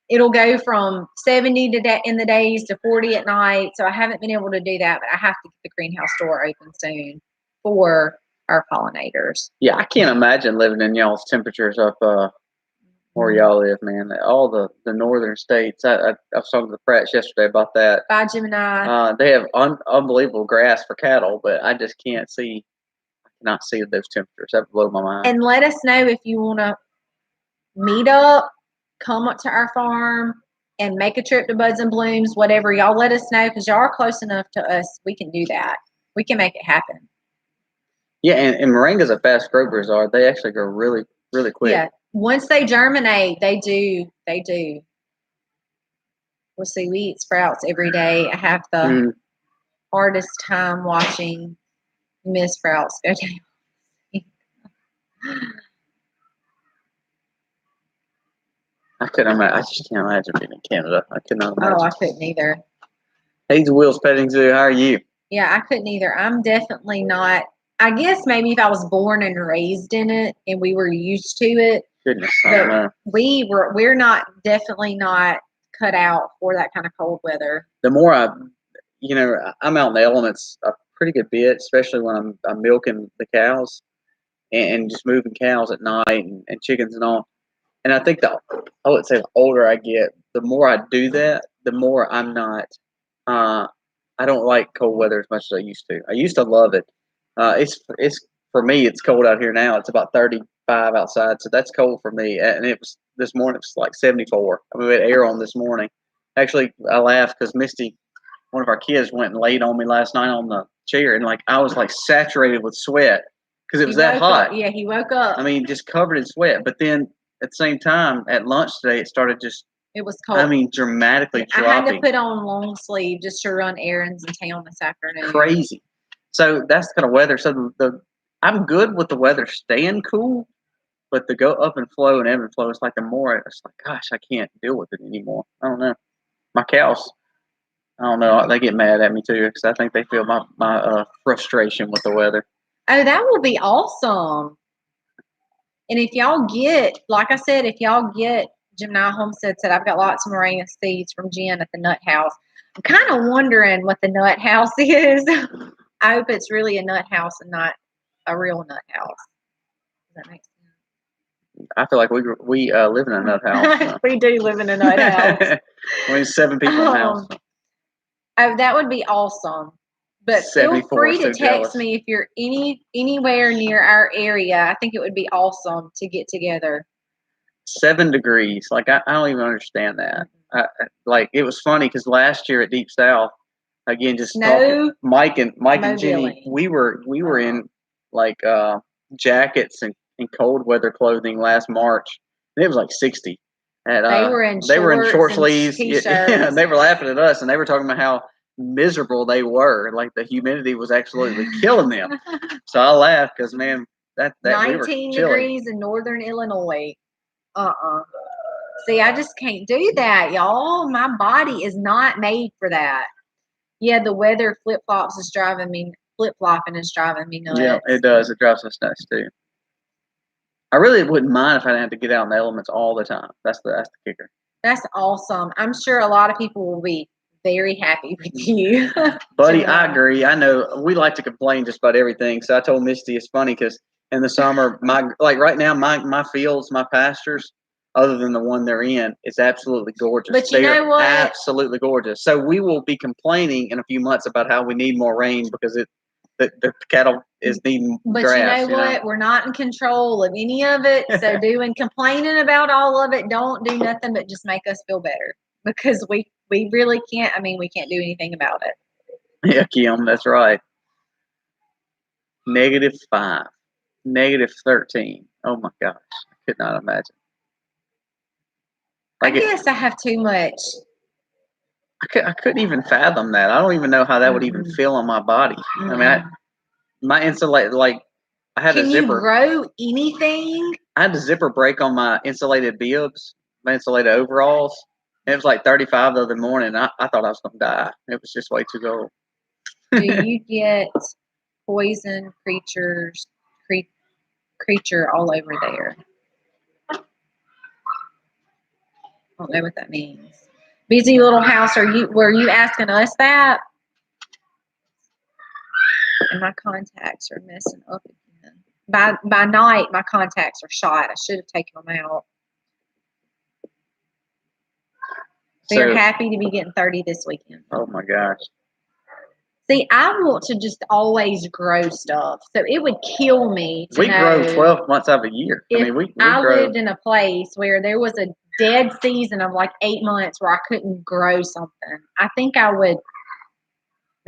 it'll go from 70 in the days to 40 at night. So I haven't been able to do that, but I have to get the greenhouse door open soon for our pollinators. Yeah, I can't imagine living in y'all's temperatures up where y'all live, man. All the northern states. I was talking to the Pratts yesterday about that. Bye, Gemini. They have unbelievable grass for cattle, but I just cannot see those temperatures. That blow my mind. And let us know if you want to meet up, come up to our farm, and make a trip to Buds and Blooms, whatever. Y'all let us know because y'all are close enough to us. We can do that. We can make it happen. Yeah, and moringas are fast growers. They actually grow really, really quick. Yeah, once they germinate, they do. We'll see. We eat sprouts every day. I have the hardest time watching Miss Sprouts go down. I couldn't imagine. I just can't imagine being in Canada. I could not imagine. Oh, I couldn't either. Hey, the Will's Petting Zoo. How are you? Yeah, I couldn't either. I'm definitely not. I guess maybe if I was born and raised in it and we were used to it. Goodness, but we're definitely not cut out for that kind of cold weather. The more I'm out in the elements a pretty good bit, especially when I'm milking the cows and just moving cows at night and chickens and all. And I think I would say the older I get, the more I do that, the more I'm not. I don't like cold weather as much as I used to. I used to love it. It's for me. It's cold out here now. It's about 35 outside, so that's cold for me. And it was this morning. It was like 74. I mean, we had air on this morning. Actually, I laughed because Misty, one of our kids, went and laid on me last night on the chair, and I was like saturated with sweat because it was that hot. Yeah, he woke up. I mean, just covered in sweat. But then at the same time, at lunch today, it started just. It was cold. I mean, dramatically dropping. I had to put on long sleeve just to run errands in town this afternoon. Crazy. So that's the kind of weather. So the I'm good with the weather staying cool, but to go up and flow and ebb and flow, it's like the more it's like, gosh, I can't deal with it anymore. I don't know. My cows, I don't know. They get mad at me too because I think they feel my frustration with the weather. Oh, that will be awesome. And if y'all get, like I said, if y'all get Gemini Homestead said, I've got lots of moringa seeds from Jen at the nut house. I'm kind of wondering what the nut house is. I hope it's really a nut house and not a real nut house. Does that make sense? I feel like we live in a nut house. So. We do live in a nut house. We have 7 people in the house. Oh, that would be awesome. But feel free to text me if you're anywhere near our area. I think it would be awesome to get together. 7 degrees. Like I don't even understand that. Like it was funny because last year at Deep South, again, just talking, Mike and Jenny, we were in like jackets and cold weather clothing last March. And it was like 60. And they were in short sleeves. Yeah, and they were laughing at us, and they were talking about how miserable they were. Like the humidity was absolutely killing them. So I laughed because man, that 19 degrees in northern Illinois. See, I just can't do that, y'all. My body is not made for that. Yeah, the weather flip-flopping is driving me nuts. Yeah, it does. It drives us nuts too. I really wouldn't mind if I didn't have to get out in the elements all the time. That's the kicker. That's awesome. I'm sure a lot of people will be very happy with you. Buddy, I agree. I know we like to complain just about everything. So I told Misty it's funny because in the summer, right now, my fields, my pastures, other than the one they're in, it's absolutely gorgeous. But you know what? Absolutely gorgeous. So we will be complaining in a few months about how we need more rain because the cattle is needing grass. But you know what? We're not in control of any of it. So complaining about all of it don't do nothing but just make us feel better because we really can't. I mean, we can't do anything about it. Yeah, Kim, that's right. -5, -13. Oh my gosh, I could not imagine. I guess I have too much. I couldn't even fathom that. I don't even know how that would even feel on my body. I mean, my insulated, like I had a zipper. Can you grow anything? I had a zipper break on my insulated bibs, my insulated overalls. And it was like 35 the other morning. I thought I was going to die. It was just way too cold. Do you get poison creature all over there? I don't know what that means. Busy little house. Were you asking us that? And my contacts are messing up again. By night, my contacts are shot. I should have taken them out. So you're happy to be getting 30 this weekend. Oh my gosh. See, I want to just always grow stuff. So it would kill me to grow 12 months out of a year. I lived in a place where there was a dead season of like 8 months where I couldn't grow something. I think I would.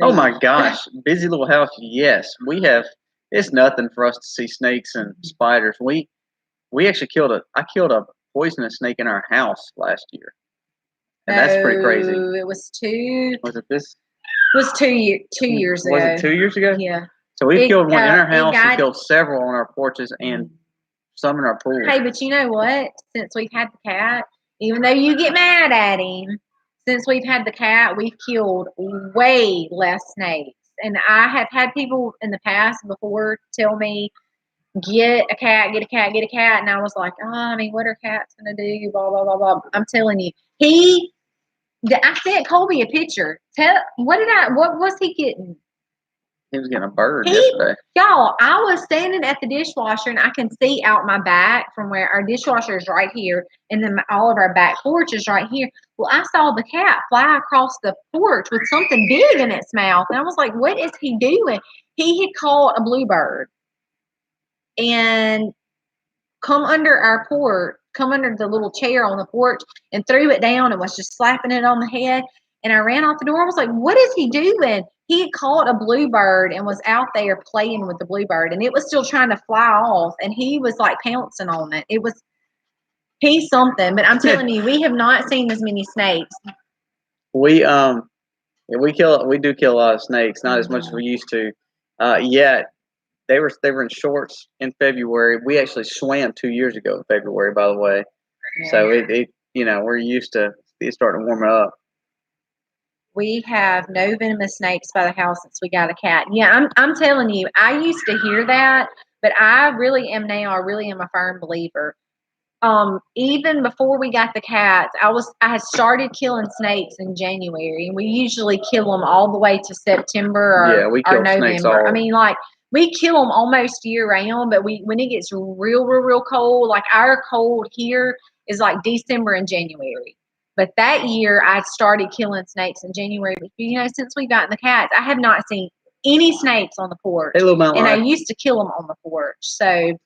Oh my gosh. Busy little house. Yes. It's nothing for us to see snakes and spiders. We actually I killed a poisonous snake in our house last year. And that's pretty crazy. It was two. Was it this? It was 2 years ago. Was it 2 years ago? Yeah. So we killed one in our house and killed several on our porches and some in our pool. Hey, but you know what? Since we've had the cat, even though you get mad at him, since we've had the cat, we've killed way less snakes. And I have had people in the past before tell me, get a cat, get a cat, get a cat. And I was like, what are cats going to do? Blah, blah, blah, blah. I'm telling you, I sent Colby a picture. What was he getting? He was getting a bird yesterday. Y'all, I was standing at the dishwasher and I can see out my back from where our dishwasher is right here and then all of our back porch is right here. Well, I saw the cat fly across the porch with something big in its mouth. And I was like, what is he doing? He had caught a bluebird and come under the little chair on the porch and threw it down and was just slapping it on the head. And I ran out the door. I was like, what is he doing? He had caught a bluebird and was out there playing with the bluebird. And it was still trying to fly off. And he was like pouncing on it. He's something. But I'm telling you, we have not seen as many snakes. We do kill a lot of snakes. Not as much as we used to. they were in shorts in February. We actually swam 2 years ago in February, by the way. Yeah. So it we're used to it starting to warm up. We have no venomous snakes by the house since we got a cat. Yeah, I'm telling you, I used to hear that, but I really am a firm believer. Even before we got the cats, I had started killing snakes in January, and we usually kill them all the way to September Yeah, we or kill snakes November. I all. mean, like we kill them almost year round, but when it gets real cold, like our cold here is like December and January. But that year, I started killing snakes in January. But since we gotten the cats, I have not seen any snakes on the porch, Hey, little mountain and I lion. used to kill them on the porch. So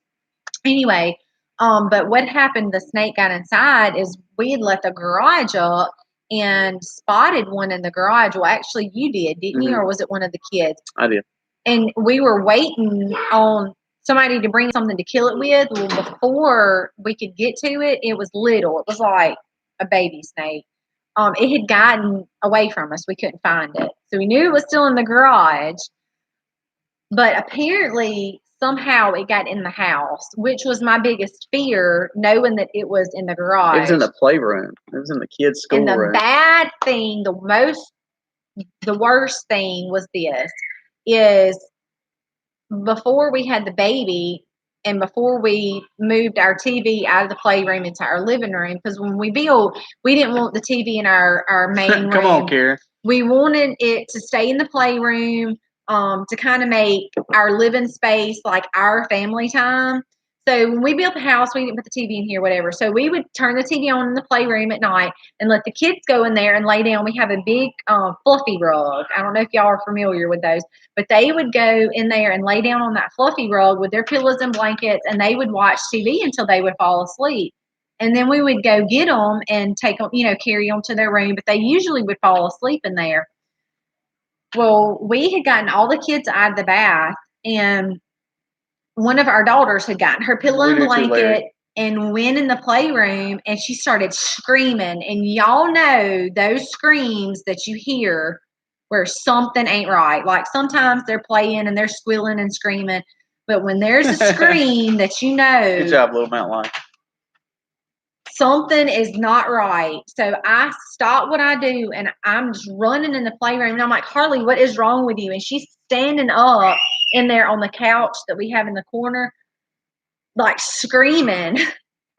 anyway, but what happened, the snake got inside is we had let the garage up and spotted one in the garage. Well, actually you did, didn't you? Or was it one of the kids? I did. And we were waiting on somebody to bring something to kill it with. Well, before we could get to it, it was little. It was like a baby snake. It had gotten away from us. We couldn't find it. So we knew it was still in the garage. But apparently, somehow it got in the house, which was my biggest fear, knowing that it was in the garage. It was in the playroom. It was in the kids' And the schoolroom. bad thing, the worst thing was this, is before we had the baby and before we moved our TV out of the playroom into our living room, because when we built, we didn't want the TV in our main room. Come on, Karen. We wanted it to stay in the playroom, to kind of make our living space like our family time. So when we built the house, we didn't put the TV in here, whatever. So we would turn the TV on in the playroom at night and let the kids go in there and lay down. We have a big fluffy rug. I don't know if y'all are familiar with those, but they would go in there and lay down on that fluffy rug with their pillows and blankets, and they would watch TV until they would fall asleep. And then we would go get them and take them, carry them to their room, but they usually would fall asleep in there. Well, we had gotten all the kids out of the bath, and one of our daughters had gotten her pillow and blanket and went in the playroom, and she started screaming. And y'all know those screams that you hear where something ain't right. Like sometimes they're playing and they're squealing and screaming, but when there's a scream that you know, good job, little mountain lion. Something is not right. So I stop what I do and I'm just running in the playroom. And I'm like, Harley, what is wrong with you? And she's standing up in there on the couch that we have in the corner, like screaming.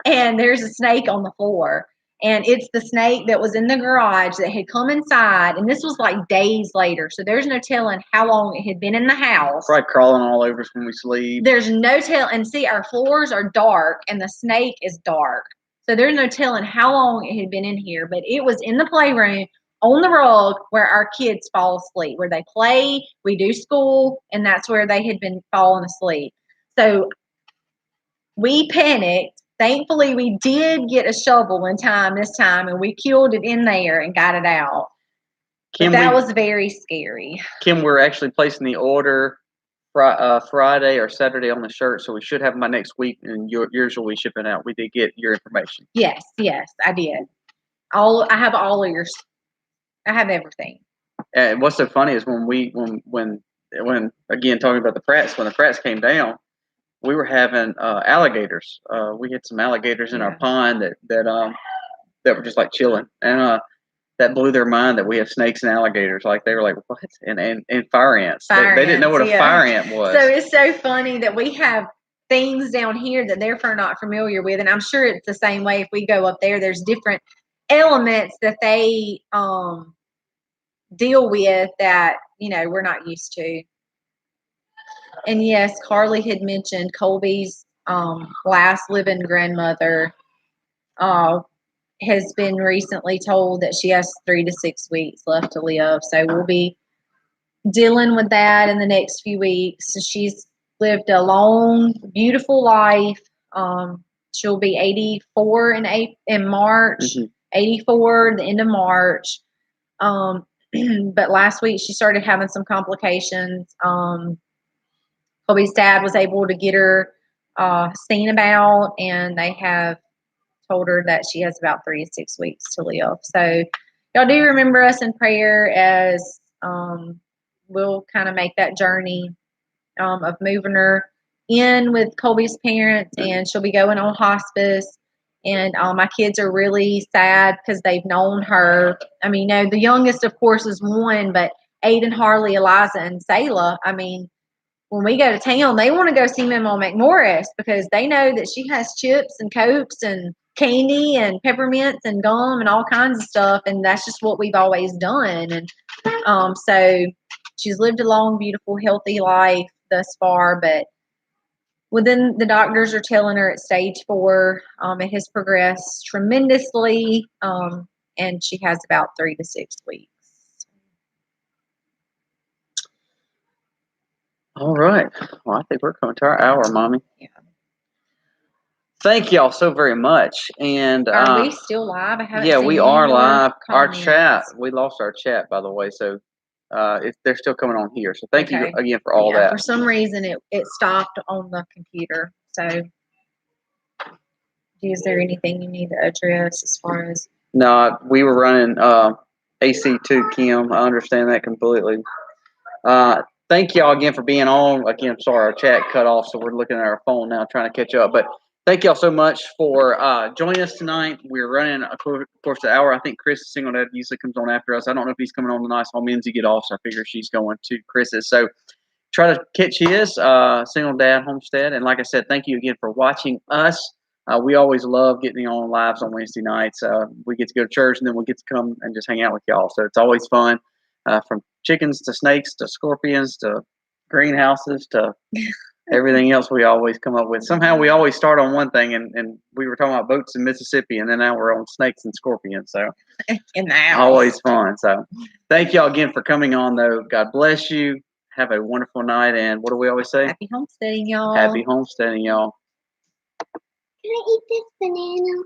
And there's a snake on the floor. And it's the snake that was in the garage that had come inside. And this was like days later. So there's no telling how long it had been in the house. Probably crawling all over us when we sleep. There's no telling. And see, our floors are dark and the snake is dark. So there's no telling how long it had been in here, but it was in the playroom on the rug where our kids fall asleep, where they play, we do school, and that's where they had been falling asleep. So we panicked. Thankfully, we did get a shovel in time this time, and we killed it in there and got it out. That was very scary. Kim, we're actually placing the order Friday or Saturday on the shirt, so we should have them by next week, and yours will be shipping out. We did get your information. Yes, I did. I have all of yours. I have everything. And what's so funny is when again talking about the Pratts, when the Pratts came down, we were having alligators. We had some alligators in our pond that were just like chilling, and that blew their mind that we have snakes and alligators. Like they were like, what? And fire ants. They didn't know what a fire ant was. So it's so funny that we have things down here that they're not familiar with, and I'm sure it's the same way if we go up there. There's different elements that they deal with that we're not used to. And yes, Carly had mentioned Colby's last living grandmother has been recently told that she has 3 to 6 weeks left to live. So we'll be dealing with that in the next few weeks. She's lived a long, beautiful life. She'll be 84 in March, 84 the end of March. But last week she started having some complications. Kobe's dad was able to get her seen about, and they have told her that she has about 3 to 6 weeks to live. So y'all do remember us in prayer as we'll kind of make that journey of moving her in with Colby's parents, and she'll be going on hospice. And my kids are really sad because they've known her. I mean, the youngest, of course, is 1, but Aiden, Harley, Eliza, and Selah, I mean, when we go to town, they want to go see Mama McMorris because they know that she has chips and cokes and candy and peppermints and gum and all kinds of stuff, and that's just what we've always done. And so she's lived a long, beautiful, healthy life thus far, but within the doctors are telling her it's stage 4. It has progressed tremendously, and she has about 3 to 6 weeks. All right. Well, I think we're coming to our hour, Mommy. Yeah. Thank y'all so very much. And Are we still live? I haven't yeah, seen we any are more live. Our comments. chat, we lost our chat, by the way. So if they're still coming on here. So thank you again for all that. For some reason, it stopped on the computer. So is there anything you need to address as far as? No, we were running AC2, Kim. I understand that completely. Thank y'all again for being on. Again, sorry, our chat cut off, so we're looking at our phone now trying to catch up. But thank y'all so much for joining us tonight. We're running, of course, the hour. I think Chris Single Dad usually comes on after us. I don't know if he's coming on tonight, so Minzy get off, so I figure she's going to Chris's. So try to catch his Single Dad Homestead. And like I said, thank you again for watching us. We always love getting on lives on Wednesday nights. We get to go to church, and then we get to come and just hang out with y'all. So it's always fun. From chickens to snakes to scorpions to greenhouses to everything else we always come up with. Somehow we always start on one thing, and we were talking about boats in Mississippi, and then now we're on snakes and scorpions. So in the house. Always fun. So thank y'all again for coming on, though. God bless you. Have a wonderful night. And what do we always say? Happy homesteading, y'all. Happy homesteading, y'all. Can I eat this banana?